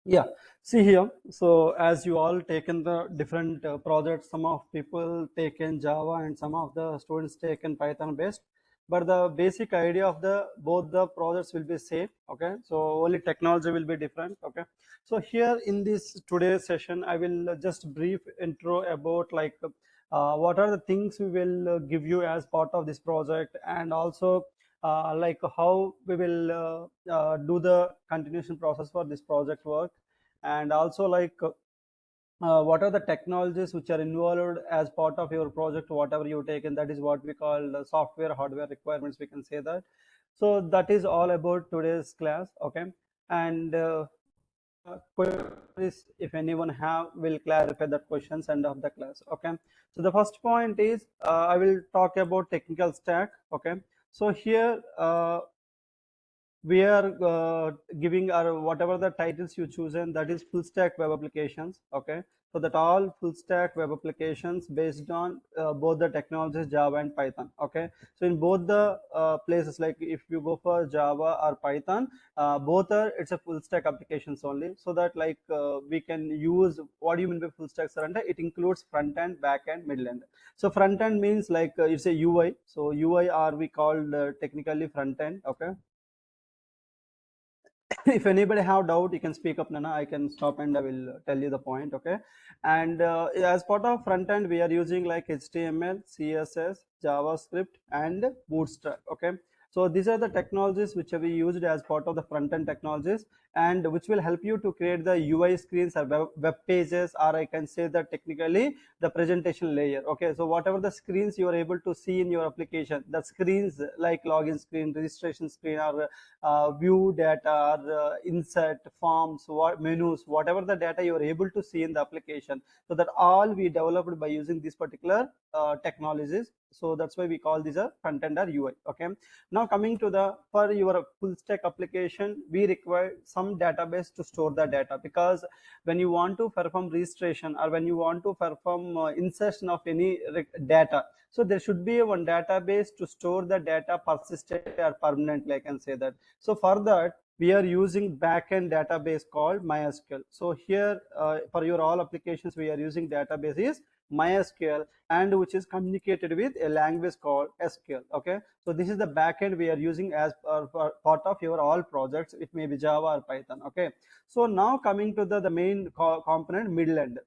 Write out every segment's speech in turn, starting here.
Yeah, see here. So as you all taken the different projects, some of people taken Java and some of the students taken Python based, but the basic idea of the both the projects will be same. Okay, so only technology will be different. Okay, so here in this today's session, I will just brief intro about like what are the things we will give you as part of this project, and also like how we will do the continuation process for this project work, and also like what are the technologies which are involved as part of your project, whatever you take, and that is what we call software hardware requirements, we can say that. So that is all about today's class. Okay, and queries, if anyone have, will clarify the questions end of the class. Okay, so the first point is I will talk about technical stack. Okay, so here we are giving our whatever the titles you chosen, that is full stack web applications. Okay, so that all full stack web applications based on both the technologies Java and Python. Okay, so in both the places, like if you go for Java or Python, both are, it's a full stack applications only. So that like we can use, what do you mean by full stack surrender? It includes front end, back end, middle end. So front end means like it's a UI. So UI are we called technically front end. Okay, if anybody have doubt, you can speak up, Nana. I can stop and I will tell you the point. Okay, and as part of front end, we are using like HTML, CSS, JavaScript, and Bootstrap. Okay, so these are the technologies which we used as part of the front end technologies, and which will help you to create the UI screens or web pages, or I can say that technically the presentation layer. Okay, so whatever the screens you are able to see in your application, the screens like login screen, registration screen, or view data, or insert forms, menus, whatever the data you are able to see in the application. So that all we developed by using these particular technologies. So that's why we call these a front end or UI. Okay, now coming to the, for your full stack application, we require some database to store the data, because when you want to perform registration, or when you want to perform insertion of any data, so there should be one database to store the data persistent or permanently, I can say that. So for that, we are using backend database called MySQL. So here for your all applications, we are using database is MySQL, and which is communicated with a language called SQL. Okay, so this is the backend we are using as part of your all projects. It may be Java or Python. Okay, so now coming to the main component, middle end.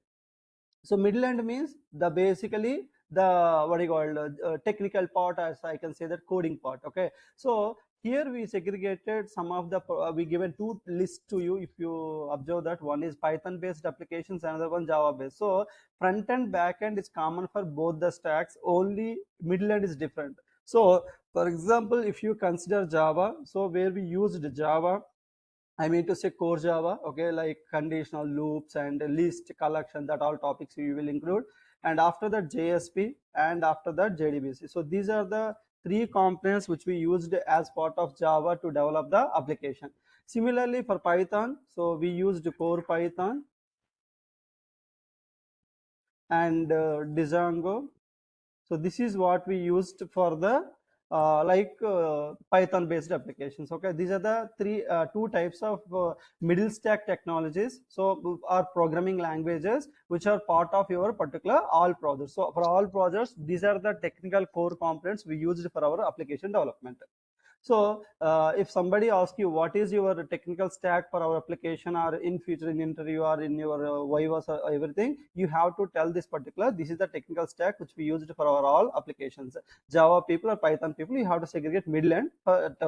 So middle end means the basically the what do you call technical part, as I can say that coding part. Okay, so here we segregated some of the we given two lists to you. If you observe that, one is Python based applications, another one Java based. So front end back end is common for both the stacks, only middle end is different. So for example, if you consider Java, so where we used Java, I mean to say core Java. Okay, like conditional loops and list collection, that all topics we will include. And after that JSP, and after that JDBC. So these are the three components which we used as part of Java to develop the application. Similarly for Python, so we used core Python and Django. So this is what we used for the Python based applications. Okay, these are the two types of middle stack technologies, so are programming languages which are part of your particular all projects. So for all projects, these are the technical core components we used for our application development. So if somebody asks you what is your technical stack for our application, or in future in interview or in your vivas or everything, you have to tell this particular, this is the technical stack which we used for our all applications. Java people or Python people, you have to segregate middle end,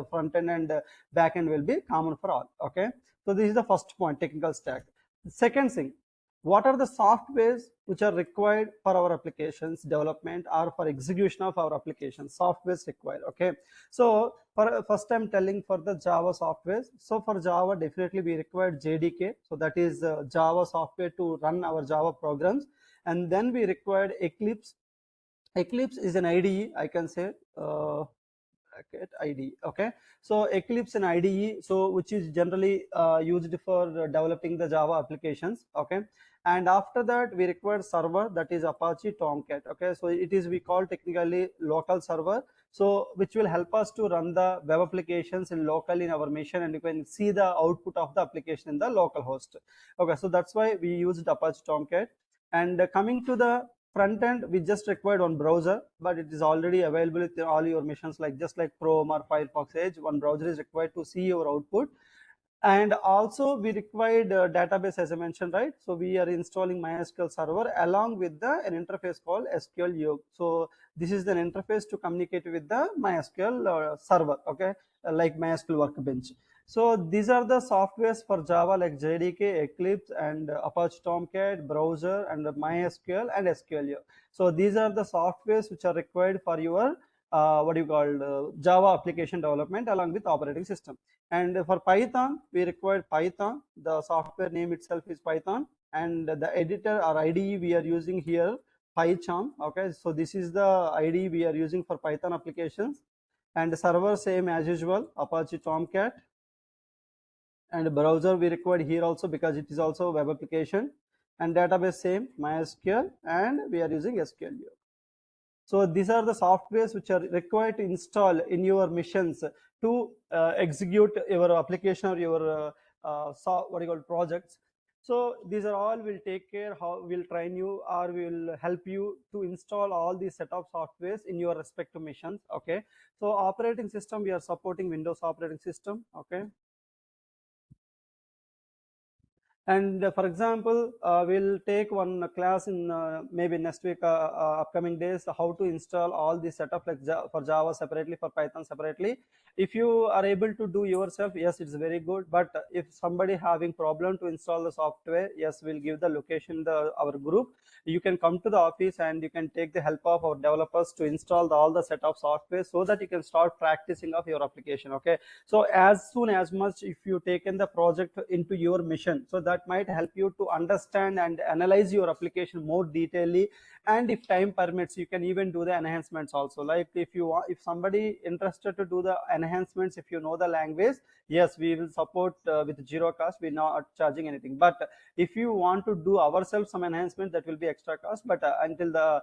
front end and back end will be common for all. Okay, so this is the first point, technical stack. Second thing, what are the softwares which are required for our applications development or for execution of our applications? Softwares required. Okay, so for first I'm telling for the Java softwares. So for Java, definitely we require JDK, so that is Java software to run our Java programs. And then we required Eclipse. Eclipse is an IDE, I can say. bracket IDE. Okay, so Eclipse and IDE, so which is generally used for developing the Java applications. Okay, and after that we require server, that is Apache Tomcat. Okay, so it is, we call technically local server, so which will help us to run the web applications in local in our machine, and you can see the output of the application in the local host. Okay, so that's why we used Apache Tomcat. And coming to the front end, we just required one browser, but it is already available with all your machines, like just like Chrome or Firefox Edge. One browser is required to see your output. And also we required a database, as I mentioned, right? So we are installing MySQL server along with an interface called SQL. So this is an interface to communicate with the MySQL server. Okay, like MySQL Workbench. So these are the softwares for Java, like JDK, Eclipse, and Apache Tomcat, browser, and MySQL and SQL. So these are the softwares which are required for your what you call Java application development along with operating system. And for Python, we require Python. The software name itself is Python, and the editor or IDE we are using here, PyCharm. Okay, so this is the IDE we are using for Python applications. And the server, same as usual, Apache Tomcat. And browser we required here also, because it is also a web application. And database, same, MySQL, and we are using SQL. So these are the softwares which are required to install in your machines to execute your application or your what you call projects. So these are all will take care how we'll train you or will help you to install all these set of softwares in your respective machines. Okay, so operating system, we are supporting Windows operating system. Okay, and for example, we'll take one class in maybe next week, upcoming days, how to install all the setup, like for Java separately, for Python separately. If you are able to do yourself, yes, it's very good. But if somebody having problem to install the software, yes, we'll give the location, our group. You can come to the office and you can take the help of our developers to install all the set of software, so that you can start practicing of your application. Okay, so as soon as much if you taken the project into your mission, so that might help you to understand and analyze your application more detailedly. And if time permits, you can even do the enhancements also. Like if you want, if somebody interested to do the enhancements, if you know the language, yes, we will support with zero cost. We're not charging anything. But if you want to do ourselves some enhancement, that will be extra cost, but until the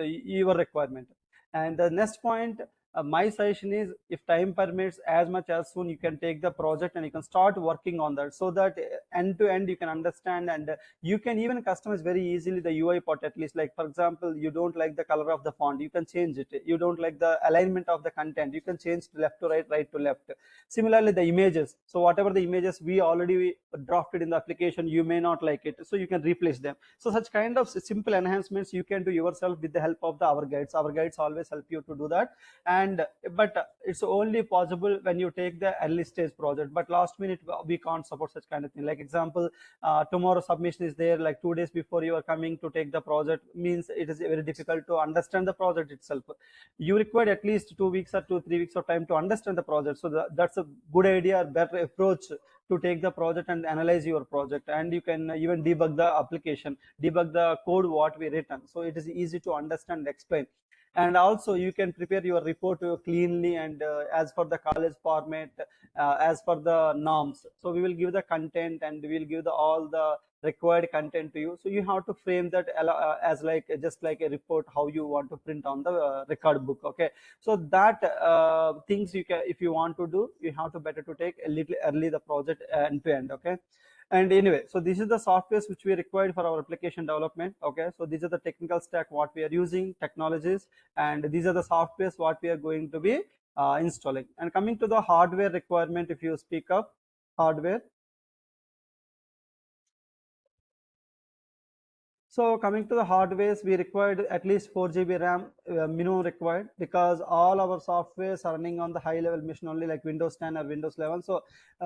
your requirement. And the next point, my suggestion is, if time permits, as much as soon you can take the project and you can start working on that, so that end to end you can understand, and you can even customize very easily the UI part. At least, like for example, you don't like the color of the font, you can change it. You don't like the alignment of the content, you can change to left to right, right to left. Similarly, the images, so whatever the images we already drafted in the application, you may not like it, so you can replace them. So such kind of simple enhancements you can do yourself with the help of our guides. Our guides always help you to do that. And but it's only possible when you take the early stage project, but last minute we can't support such kind of thing. Like example, tomorrow submission is there, like 2 days before you are coming to take the project, means it is very difficult to understand the project itself. You require at least 2 weeks or 2-3 weeks of time to understand the project. So that's a good idea or better approach to take the project and analyze your project. And you can even debug the application, debug the code what we written, so it is easy to understand and explain. And also you can prepare your report cleanly and as per the college format, as per the norms. So we will give the content and we will give all the required content to you. So you have to frame that as like just like a report, how you want to print on the record book. Okay, so that things you can, if you want to do, you have to better to take a little early the project end to end. Okay, and anyway, so this is the softwares which we required for our application development. Okay, so these are the technical stack what we are using, technologies, and these are the softwares what we are going to be installing. And coming to the hardware requirement, if you speak of hardware, so coming to the hardwares, we required at least 4 GB RAM minimum required, because all our softwares are running on the high level machine only, like Windows 10 or Windows 11. So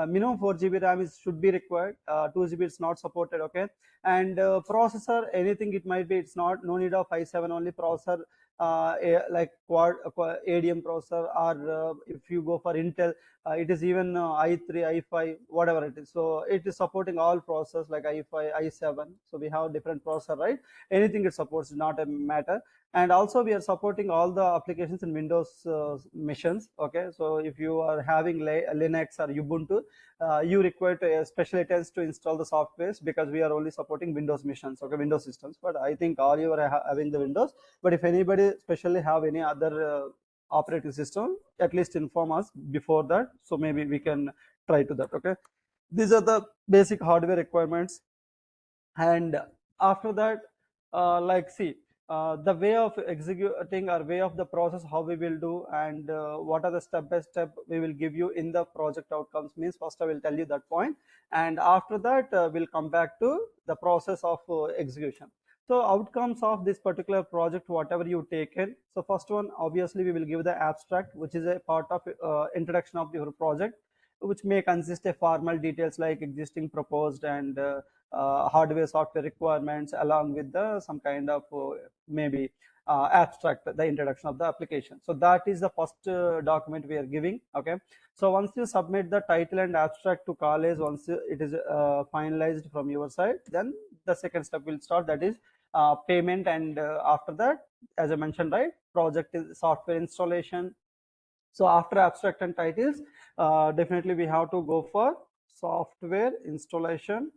minimum 4 GB RAM should be required. 2 GB is not supported. Okay, and processor, anything it might be, it's not, no need of i7 only processor. Like ADM processor, or if you go for Intel, it is even i3, i5, whatever it is. So it is supporting all process like i5, i7. So we have different processor, right? Anything it supports, not a matter. And also we are supporting all the applications in Windows machines. Okay, so if you are having Linux or Ubuntu, you require to special attempts to install the softwares, because we are only supporting Windows machines, okay, Windows systems. But I think all you are having the Windows. But if anybody especially have any other operating system, at least inform us before that, so maybe we can try to that. Okay, these are the basic hardware requirements. And after that, like see, the way of executing or way of the process, how we will do, and what are the step by step we will give you in the project outcomes, means first I will tell you that point, and after that we'll come back to the process of execution. So outcomes of this particular project, whatever you take it. So first one, obviously we will give the abstract, which is a part of introduction of your project, which may consist of formal details like existing, proposed, and hardware software requirements, along with the some kind of maybe abstract, the introduction of the application. So that is the first document we are giving. Okay, so once you submit the title and abstract to college, once it is finalized from your side, then the second step will start, that is payment. And after that, as I mentioned, right, project is software installation. So after abstract and titles, definitely we have to go for software installation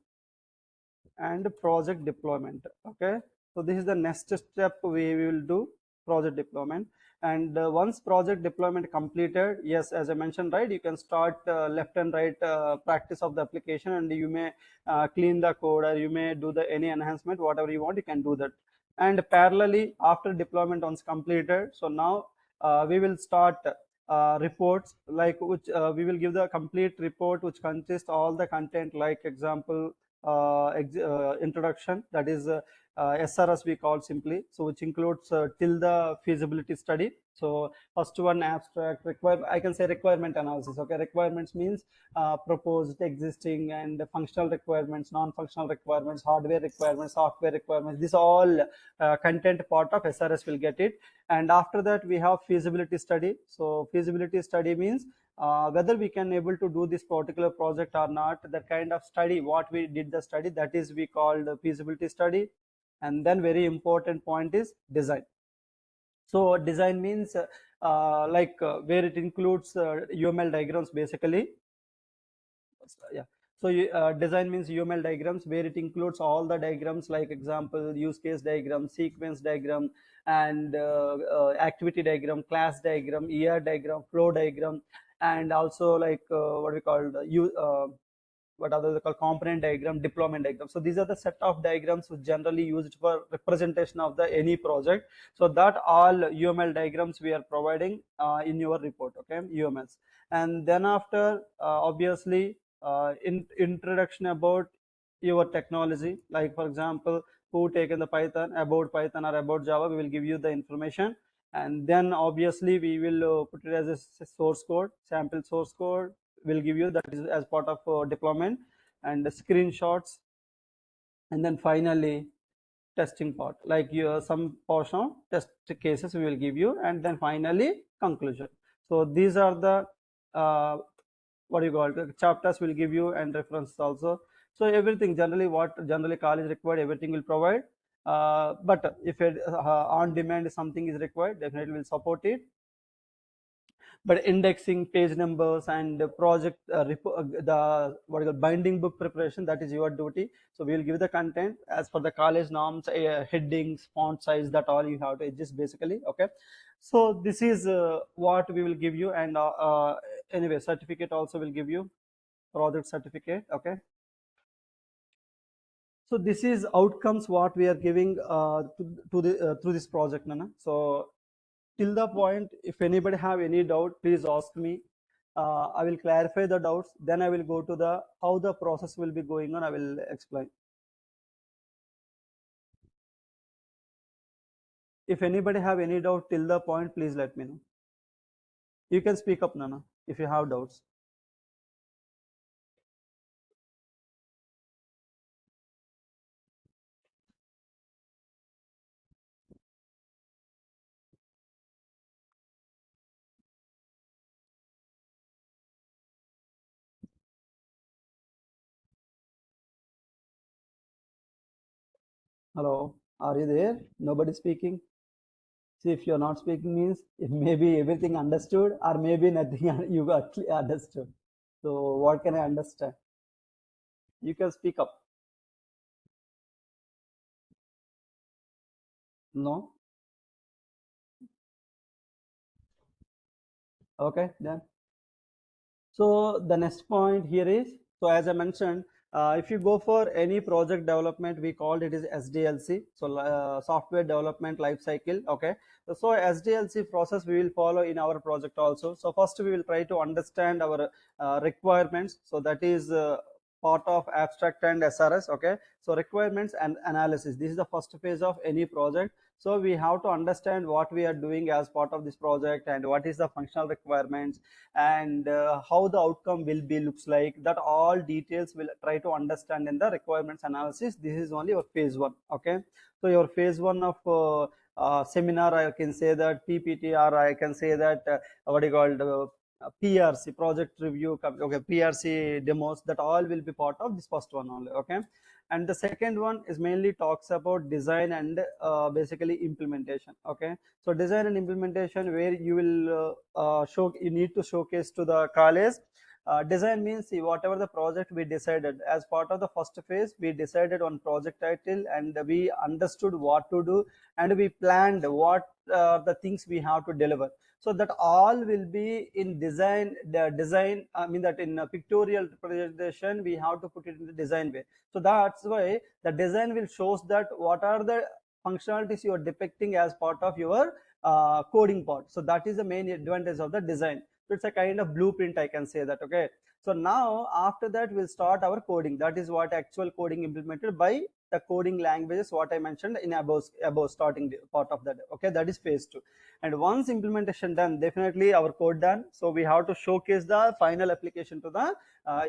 and project deployment. Okay, so this is the next step we will do, project deployment. And once project deployment completed, yes, as I mentioned, right, you can start left and right practice of the application, and you may clean the code, or you may do the any enhancement, whatever you want, you can do that. And parallelly, after deployment once completed, so now we will start reports, like which we will give the complete report, which consists all the content, like example, introduction, that is SRS we call simply, so which includes till the feasibility study. So first one, abstract, require, I can say requirement analysis. Okay, requirements means proposed, existing, and functional requirements, non-functional requirements, hardware requirements, software requirements. This all content part of SRS will get it. And after that we have feasibility study. So feasibility study means whether we can able to do this particular project or not. That kind of study, what we did the study, that is we called feasibility study. And then very important point is design. So design means where it includes UML diagrams basically. Yeah, so design means UML diagrams, where it includes all the diagrams, like example, use case diagram, sequence diagram, and activity diagram, class diagram, ER diagram, flow diagram, and also like what we call what other they call component diagram, deployment diagram. So these are the set of diagrams which generally used for representation of the any project. So that all UML diagrams we are providing in your report. Okay, UMLs. And then after obviously in introduction about your technology, like for example, who taken the Python, about Python or about Java, we will give you the information. And then obviously we will put it as a source code, sample source code will give you, that is as part of deployment, and the screenshots. And then finally testing part, like your some portion of test cases we will give you. And then finally conclusion. So these are the uh, what you call it, chapters will give you, and references also. So everything generally, what generally college required, everything will provide. But if it on demand something is required, definitely will support it. But indexing, page numbers, and project the what you call binding book preparation, that is your duty. So we will give the content as per the college norms, headings, font size, that all you have to adjust basically. Okay, so this is what we will give you. And anyway, certificate also will give you, project certificate. Okay, so this is outcomes what we are giving to the through this project, Nana. So till the point, if anybody have any doubt, please ask me. I will clarify the doubts, then I will go to the how the process will be going on, I will explain. If anybody have any doubt till the point, please let me know. You can speak up, Nana, if you have doubts. Hello, are you there? Nobody speaking. See, if you're not speaking means it may be everything understood or maybe nothing you actually understood. So what can I understand? You can speak up. No? Okay, then. So the next point here is, so as I mentioned, if you go for any project development, we called it as SDLC, so software development life cycle. Okay, so SDLC process we will follow in our project also. So first we will try to understand our requirements. So that is part of abstract and SRS. Okay, so requirements and analysis. This is the first phase of any project. So we have to understand what we are doing as part of this project and what is the functional requirements and how the outcome will be looks like. That all details will try to understand in the requirements analysis. This is only your phase one. Okay, so your phase one of seminar, I can say that PPT, or I can say that what you called PRC, project review. Okay, PRC demos, that all will be part of this first one only. Okay, and the second one is mainly talks about design and basically implementation. Okay, so design and implementation, where you will show, you need to showcase to the college. Design means, see, whatever the project we decided as part of the first phase, we decided on project title and we understood what to do and we planned what the things we have to deliver. So that all will be in design. The design, I mean that in a pictorial representation we have to put it in the design way. So that's why the design will shows that what are the functionalities you are depicting as part of your coding part. So that is the main advantage of the design. So it's a kind of blueprint, I can say that. Okay, so now after that we'll start our coding. That is what actual coding implemented by the coding languages what I mentioned in above starting part of that. Okay, that is phase two. And once implementation done, definitely our code done, so we have to showcase the final application to the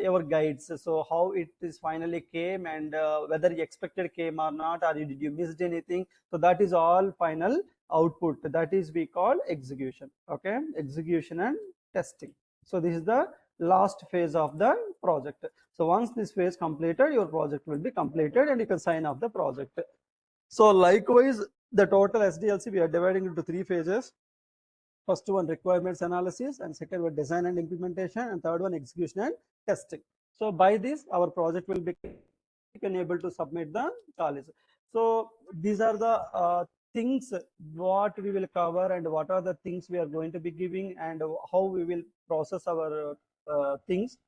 your guides. So how it is finally came and whether you expected came or not, or did you missed anything. So that is all final output. That is we call execution. Okay, execution and testing. So this is the last phase of the project. So once this phase completed, your project will be completed and you can sign off the project. So likewise, the total SDLC we are dividing into three phases. First one requirements analysis, and second one design and implementation, and third one execution and testing. So by this our project will be able to submit the college. So these are the things what we will cover and what are the things we are going to be giving and how we will process our things.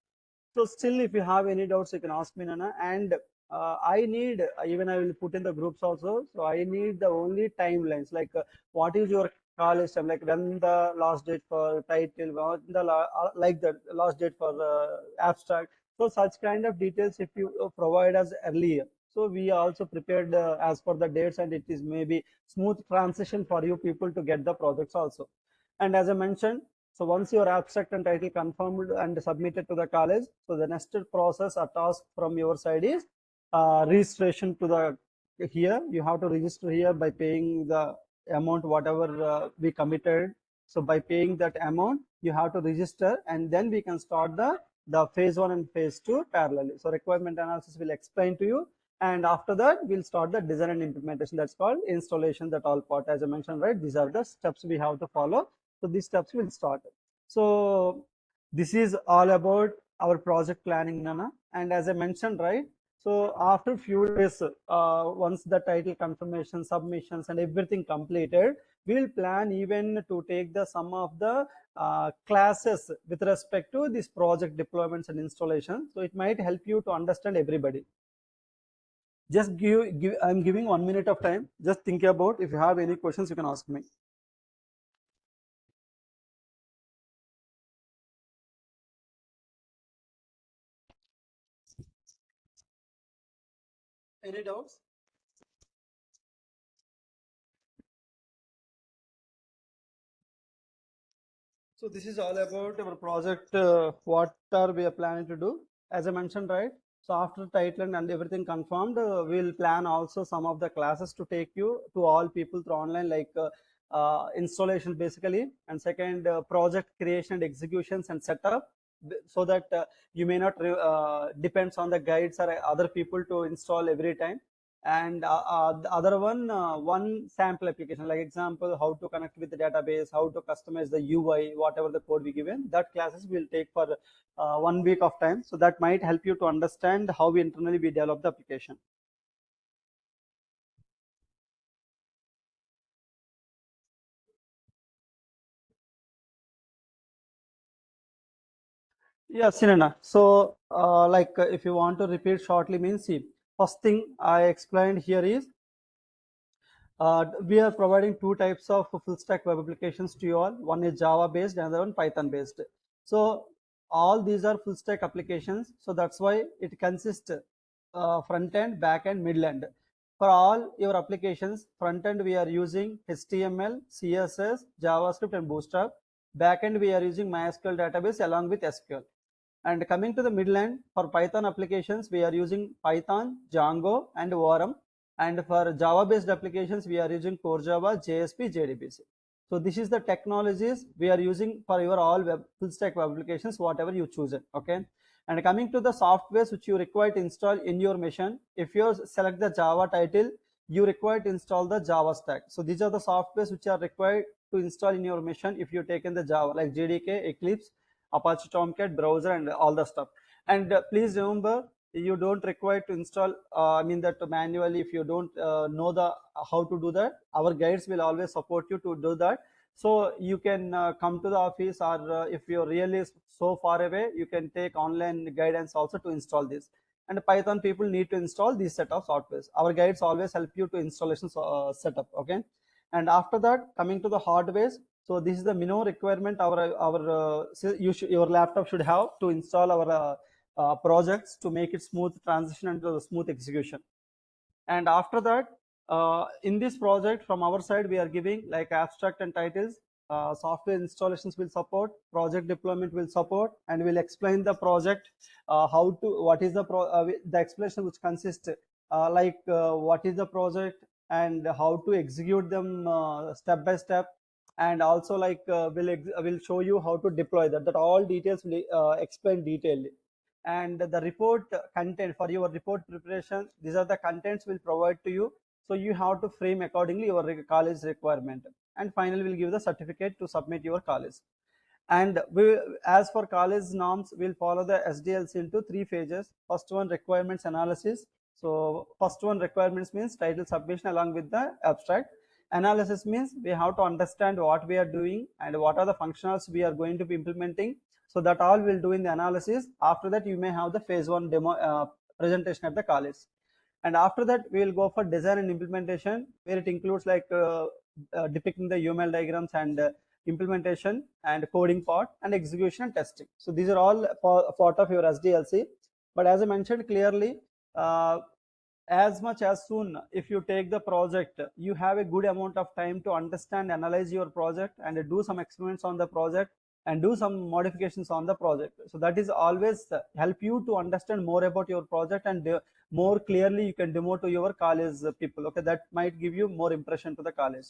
So still, if you have any doubts, you can ask me, Nana. And I need, even I will put in the groups also. So I need the only timelines, like what is your college time, like when the last date for title, when the like the last date for abstract. So such kind of details, if you provide us earlier. So we also prepared as per the dates, and it is maybe smooth transition for you people to get the projects also. And as I mentioned, so once your abstract and title confirmed and submitted to the college, so the next process or task from your side is registration to the here. You have to register here by paying the amount whatever we committed. So by paying that amount, you have to register, and then we can start the phase one and phase two parallelly. So requirement analysis will explain to you, and after that we'll start the design and implementation. That's called installation. That all part, as I mentioned, right? These are the steps we have to follow. So these steps will start. So this is all about our project planning, Nana. And as I mentioned, right? So after few days, once the title confirmation, submissions, and everything completed, we'll plan even to take the some of the classes with respect to this project deployments and installation. So it might help you to understand everybody. Just give. I'm giving 1 minute of time. Just think about. If you have any questions, you can ask me. Any doubts? So this is all about our project, what are we are planning to do. As I mentioned, right? So after title and everything confirmed, we'll plan also some of the classes to take you to all people through online, like installation basically, and second project creation and executions and setup, so that you may not depends on the guides or other people to install every time. and the other one, one sample application, like example, how to connect with the database, how to customize the UI, whatever the code we given, that classes will take for 1 week of time. So that might help you to understand how we internally we develop the application. Yeah, Sinana. So, if you want to repeat shortly, means see, first thing I explained here is we are providing two types of full stack web applications to you all. One is Java based, another one Python based. So all these are full stack applications. So that's why it consists front end, back end, middle end. For all your applications, front end we are using HTML, CSS, JavaScript, and Bootstrap. Back end we are using MySQL database along with SQL. And coming to the middle end, for Python applications, we are using Python, Django, and ORM. And for Java-based applications, we are using Core Java, JSP, JDBC. So this is the technologies we are using for your all web full stack web applications, whatever you choose it. Okay. And coming to the softwares which you require to install in your machine, if you select the Java title, you require to install the Java stack. So these are the softwares which are required to install in your machine if you taken the Java, like JDK, Eclipse, Apache Tomcat, browser, and all the stuff. And please remember, you don't require to install. I mean that manually. If you don't know the how to do that, our guides will always support you to do that. So you can come to the office, or if you're really so far away, you can take online guidance also to install this. And Python people need to install these set of softwares. Our guides always help you to installation setup. Okay, and after that, coming to the hardware. So this is the minimum requirement your laptop should have to install our projects to make it smooth transition and smooth execution. And after that, in this project from our side, we are giving like abstract and titles. Software installations will support, project deployment will support, and we'll explain the project, what is the explanation which consists what is the project and how to execute them step by step, and also we'll show you how to deploy that all details will explain detailedly. And the report content, for your report preparation, these are the contents we'll provide to you, so you have to frame accordingly your college requirement. And finally we'll give the certificate to submit your college. And as for college norms, we'll follow the SDLC into 3 phases. First one, requirements analysis. So first one, requirements means title submission along with the abstract. Analysis means we have to understand what we are doing and what are the functionals we are going to be implementing. So that all we'll do in the analysis. After that, you may have the phase one demo presentation at the college. And after that, we will go for design and implementation, where it includes depicting the UML diagrams and implementation and coding part and execution and testing. So these are all part of your SDLC. But as I mentioned clearly, uh, as much as soon if you take the project, you have a good amount of time to understand, analyze your project, and do some experiments on the project, and do some modifications on the project. So that is always help you to understand more about your project, and more clearly you can demo to your college people. Okay, that might give you more impression to the college.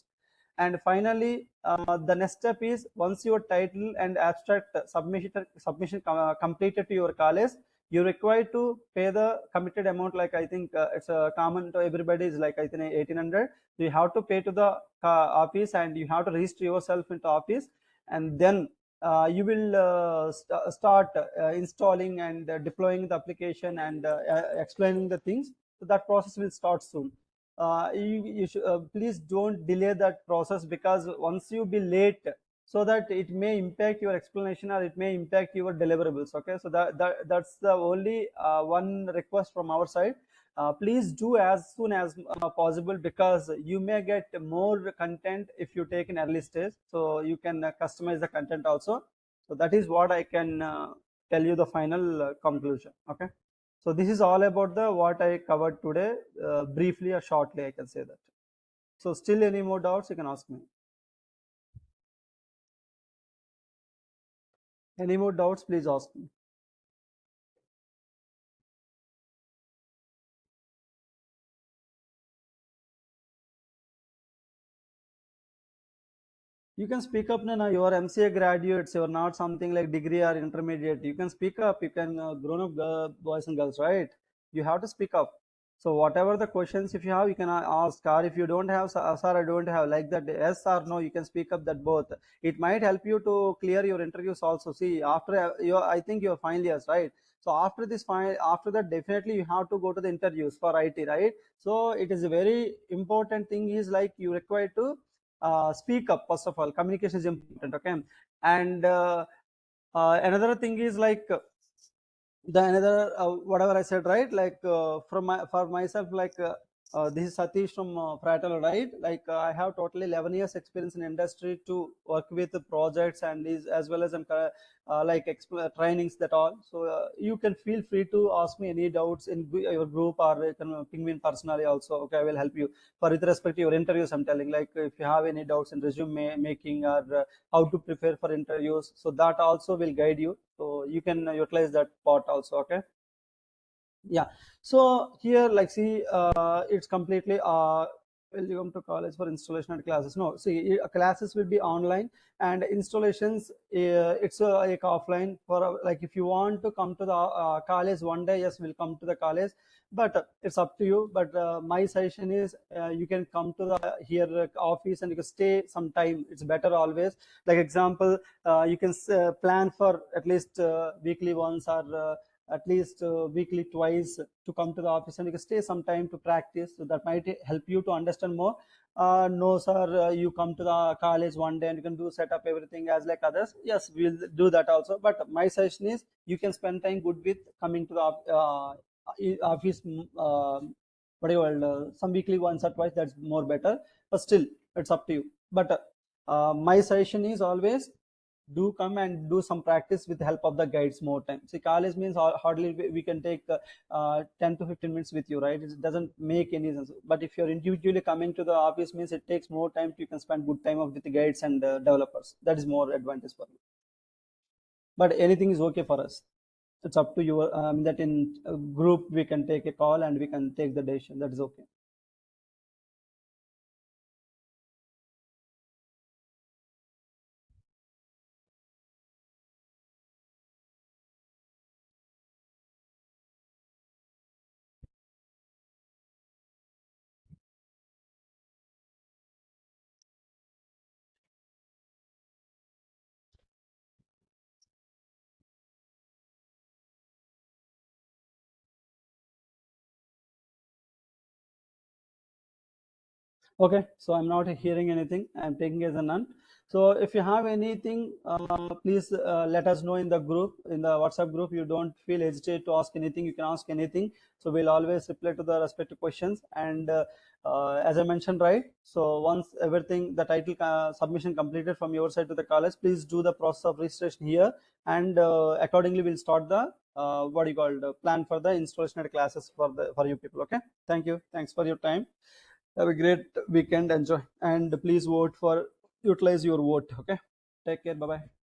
And finally, the next step is, once your title and abstract submission completed to your college, you require to pay the committed amount. Like I think it's common to everybody, is like I think 1800. So you have to pay to the office, and you have to register yourself into office, and then you will start installing and deploying the application, and explaining the things. So that process will start soon. You should, please don't delay that process, because once you be late, so that it may impact your explanation, or it may impact your deliverables. Okay, so that's the only one request from our side. Please do as soon as possible, because you may get more content if you take an early stage, so you can customize the content also. So that is what I can tell you, the final conclusion. Okay, so this is all about the what I covered today, briefly or shortly, I can say that. So still any more doubts, you can ask me. Any more doubts, please ask me. You can speak up, Nana. You are MCA graduates. You are not something like degree or intermediate. You can speak up. You can grown up boys and girls, right? You have to speak up. So whatever the questions if you have, you can ask, or if you don't have, sir, I don't have, like that, yes or no, you can speak up that both. It might help you to clear your interviews also. See, after your, I think your final years, right? So after this final, after that, definitely you have to go to the interviews for IT, right? So it is a very important thing is like you require to speak up. First of all, communication is important, okay? And another thing is like the another whatever I said, right? Like from my for myself, like this is Satish from Fratello, right? Like I have totally 11 years experience in industry to work with the projects and is as well as like trainings that all. So you can feel free to ask me any doubts in your group, or you can ping me in personally also. Okay, I will help you for with respect to your interviews. I'm telling, like if you have any doubts in resume making, or how to prepare for interviews, so that also will guide you, so you can utilize that part also, okay? Yeah. So here, like, see, it's completely will you come to college for installation and classes? No, see, classes will be online, and installations it's like offline. For like if you want to come to the college one day, yes, we'll come to the college, but it's up to you. But my suggestion is you can come to the here office and you can stay some time. It's better always. Like example, you can plan for at least weekly once, or at least weekly twice to come to the office, and you can stay some time to practice, so that might help you to understand more. No sir, you come to the college one day and you can do set up everything as like others, yes, we'll do that also, but my suggestion is you can spend time good with coming to the office, what do you call, some weekly once or twice, that's more better, but still it's up to you. But my suggestion is always do come and do some practice with the help of the guides more time. See, college means hardly we can take 10 to 15 minutes with you, right? It doesn't make any sense. But if you're individually coming to the office, means it takes more time, you can spend good time with the guides and developers. That is more advantage for you. But anything is okay for us. It's up to you. That in a group we can take a call and we can take the decision. That is okay. Okay, so I'm not hearing anything. I'm taking as a none. So if you have anything, please let us know in the group, in the WhatsApp group. You don't feel hesitate to ask anything. You can ask anything. So we'll always reply to the respective questions. And as I mentioned, right? So once everything, the title submission completed from your side to the college, please do the process of registration here, and accordingly we'll start the what you call the plan for the installation and classes for the for you people. Okay. Thank you. Thanks for your time. Have a great weekend. Enjoy. And please vote for, utilize your vote. Okay. Take care. Bye bye.